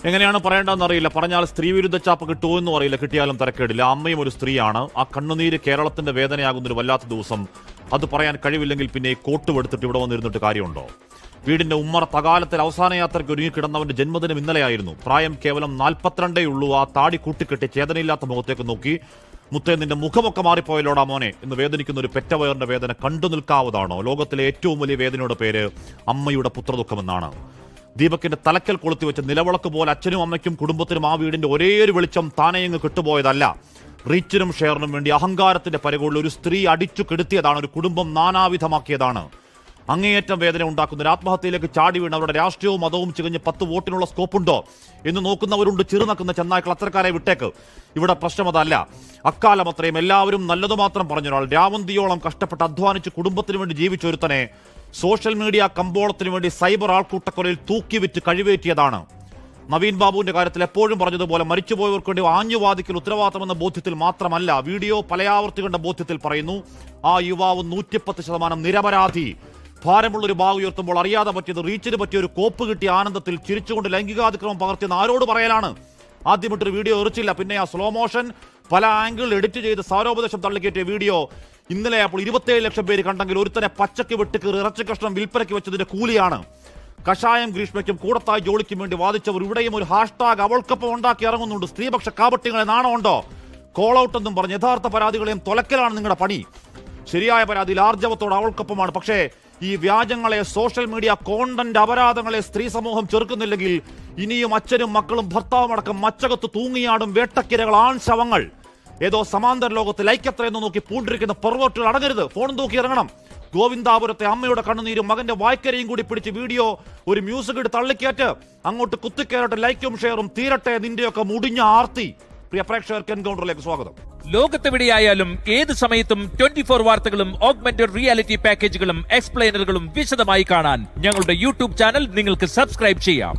എങ്ങനെയാണ് പറയേണ്ടതെന്ന് അറിയില്ല. പറഞ്ഞാൽ സ്ത്രീവിരുദ്ധ ചാപ്പ് കിട്ടുമോ എന്നും അറിയില്ല. കിട്ടിയാലും തരക്കേടില്ല. അമ്മയും ഒരു സ്ത്രീയാണ്. ആ കണ്ണുനീര് കേരളത്തിന്റെ വേദനയാകുന്നൊരു വല്ലാത്ത ദിവസം. അത് പറയാൻ കഴിവില്ലെങ്കിൽ പിന്നെ കോട്ടുമെടുത്തിട്ട് ഇവിടെ വന്നിരുന്നിട്ട് കാര്യമുണ്ടോ? വീടിന്റെ ഉമ്മറ തകാലത്തിൽ അവസാന യാത്രയ്ക്ക് ഒരുങ്ങി കിടന്നവന്റെ ജന്മദിനം ഇന്നലെയായിരുന്നു. പ്രായം കേവലം 42 ഉള്ളൂ. ആ താടി കൂട്ടിക്കെട്ടി ചേതനയില്ലാത്ത മുഖത്തേക്ക് നോക്കി, മുത്തേ നിന്റെ മുഖമൊക്കെ മാറിപ്പോയല്ലോടാ മോനെ എന്ന് വേദനിക്കുന്ന ഒരു പെറ്റവയറിന്റെ വേദന കണ്ടു നിൽക്കാവതാണോ? ലോകത്തിലെ ഏറ്റവും വലിയ വേദനയുടെ പേര് അമ്മയുടെ പുത്രദുഃഖമെന്നാണ്. ദീപകിന്റെ തലക്കൽ കൊളുത്തിവെച്ച നിലവിളക്ക് പോലെ അച്ഛനും അമ്മയ്ക്കും കുടുംബത്തിനും ആ വീടിന്റെ ഒരേ ഒരു വെളിച്ചം താനെയങ്ങ് കിട്ടുപോയതല്ല. റീച്ചിനും ഷെയറിനും വേണ്ടി അഹങ്കാരത്തിന്റെ പരകോളിൽ ഒരു സ്ത്രീ അടിച്ചു കെടുത്തിയതാണ്. ഒരു കുടുംബം നാനാവിധമാക്കിയതാണ്. അങ്ങേയറ്റം വേദന ഉണ്ടാക്കുന്ന ഒരു ആത്മഹത്യയിലേക്ക് ചാടി വീണ് അവരുടെ രാഷ്ട്രീയവും മതവും ചികഞ്ഞ് 10 വോട്ടിനുള്ള സ്കോപ്പുണ്ടോ എന്ന് നോക്കുന്നവരുണ്ട്. ചെറുനക്കുന്ന ചെന്നായ്ക്കൾ, അത്തരക്കാരെ വിട്ടേക്ക്. ഇവിടെ പ്രശ്നം അതല്ല. അക്കാലം അത്രയും എല്ലാവരും നല്ലതു മാത്രം പറഞ്ഞൊരാൾ, രാവന്തിയോളം കഷ്ടപ്പെട്ട് അധ്വാനിച്ച് കുടുംബത്തിന് വേണ്ടി ജീവിച്ചൊരുത്തനെ സോഷ്യൽ മീഡിയ കമ്പോളത്തിന് വേണ്ടി സൈബർ ആൾക്കൂട്ടക്കൊലയിൽ തൂക്കിവിറ്റ് കഴിവേറ്റിയതാണ്. നവീൻ ബാബുവിന്റെ കാര്യത്തിൽ എപ്പോഴും പറഞ്ഞതുപോലെ മരിച്ചുപോയവർക്ക് വേണ്ടി ആഞ്ഞുവാദിക്കൽ ഉത്തരവാദിത്തമെന്ന ബോധ്യത്തിൽ മാത്രമല്ല, വീഡിയോ പലയാവർത്തി കണ്ട ബോധ്യത്തിൽ പറയുന്നു. ആ യുവാവ് 110% നിരപരാധി. ഭാരമുള്ളൊരു ബാഗ് ഉയർത്തുമ്പോൾ അറിയാതെ പറ്റിയത്, റീച്ചിന് പറ്റിയ ഒരു കോപ്പ് കിട്ടിയ ആനന്ദത്തിൽ ചിരിച്ചുകൊണ്ട് ലൈംഗികാതിക്രമം പകർത്തിയെന്ന് ആരോട് പറയലാണ്? ആദ്യമിട്ടൊരു വീഡിയോ എറിച്ചില്ല, പിന്നെ ആ സ്ലോ മോഷൻ പല ആംഗിളിൽ എഡിറ്റ് ചെയ്ത് സാരോപദേശം തള്ളിക്കയറ്റിയ വീഡിയോ ഇന്നലെ അപ്പോൾ 27 ലക്ഷം പേര് കണ്ടെങ്കിൽ ഒരുത്തനെ പച്ചക്ക് വെട്ടിക്കീറി ഇറച്ചി കഷ്ണം വിൽപ്പനയ്ക്ക് വെച്ചതിന്റെ കൂലിയാണ്. കഷായം ഗ്രീഷ്മയ്ക്കും കൂടത്തായി ജോളിക്കും വേണ്ടി വാദിച്ചവർ ഇവിടെയും ഒരു ഹാഷ്ടാഗ് അവൾക്കൊപ്പം ഉണ്ടാക്കി ഇറങ്ങുന്നുണ്ട്. സ്ത്രീപക്ഷ കാപട്യങ്ങളെ നാണമുണ്ടോ? കോൾ ഔട്ട് എന്നും പറഞ്ഞ് യഥാർത്ഥ പരാതികളെയും തൊലക്കലാണ് നിങ്ങളുടെ പണി. ശരിയായ പരാതിയിൽ ആർജവത്തോട് അവൾക്കൊപ്പമാണ്. പക്ഷേ ഈ വ്യാജങ്ങളെ, സോഷ്യൽ മീഡിയ കോണ്ടന്റ് അപരാധങ്ങളെ സ്ത്രീ സമൂഹം ചെറുക്കുന്നില്ലെങ്കിൽ ഇനിയും അച്ഛനും മക്കളും ഭർത്താവും അടക്കം മച്ചകത്ത് തൂങ്ങിയാടും വേട്ടക്കിരകൾ, ആൺശവങ്ങൾ. ഏതോ സമാന്തര ലോകത്ത് ലൈക്കത്രയെന്ന് നോക്കി പൂണ്ടിരിക്കുന്ന പെർവേർട്ടുകൾ അടങ്ങരുത്. ഫോൺ തൂക്കി ഇറങ്ങണം. ഗോവിന്ദാപുരത്തെ അമ്മയുടെ കണ്ണുനീരും മകന്റെ വായ്ക്കരയും കൂടി പിടിച്ച് വീഡിയോ ഒരു മ്യൂസിക് ഇട്ട് തള്ളിക്കയറ്റ്. അങ്ങോട്ട് കുത്തിക്കയറട്ടെ, ലൈക്കും ഷെയറും തീരട്ടെ നിന്റെയൊക്കെ മുടിഞ്ഞ ആർത്തി. പ്രിയ പ്രേക്ഷകർക്ക് എൻകൗണ്ടറിലേക്ക് സ്വാഗതം. ലോകത്തെവിടെയായാലും ഏത് സമയത്തും 24 വാർത്തകളും ഓഗ്മെന്റഡ് റിയാലിറ്റി പാക്കേജുകളും എക്സ്പ്ലെയിനറുകളും വിശദമായി കാണാൻ ഞങ്ങളുടെ യൂട്യൂബ് ചാനൽ നിങ്ങൾക്ക് സബ്സ്ക്രൈബ് ചെയ്യാം.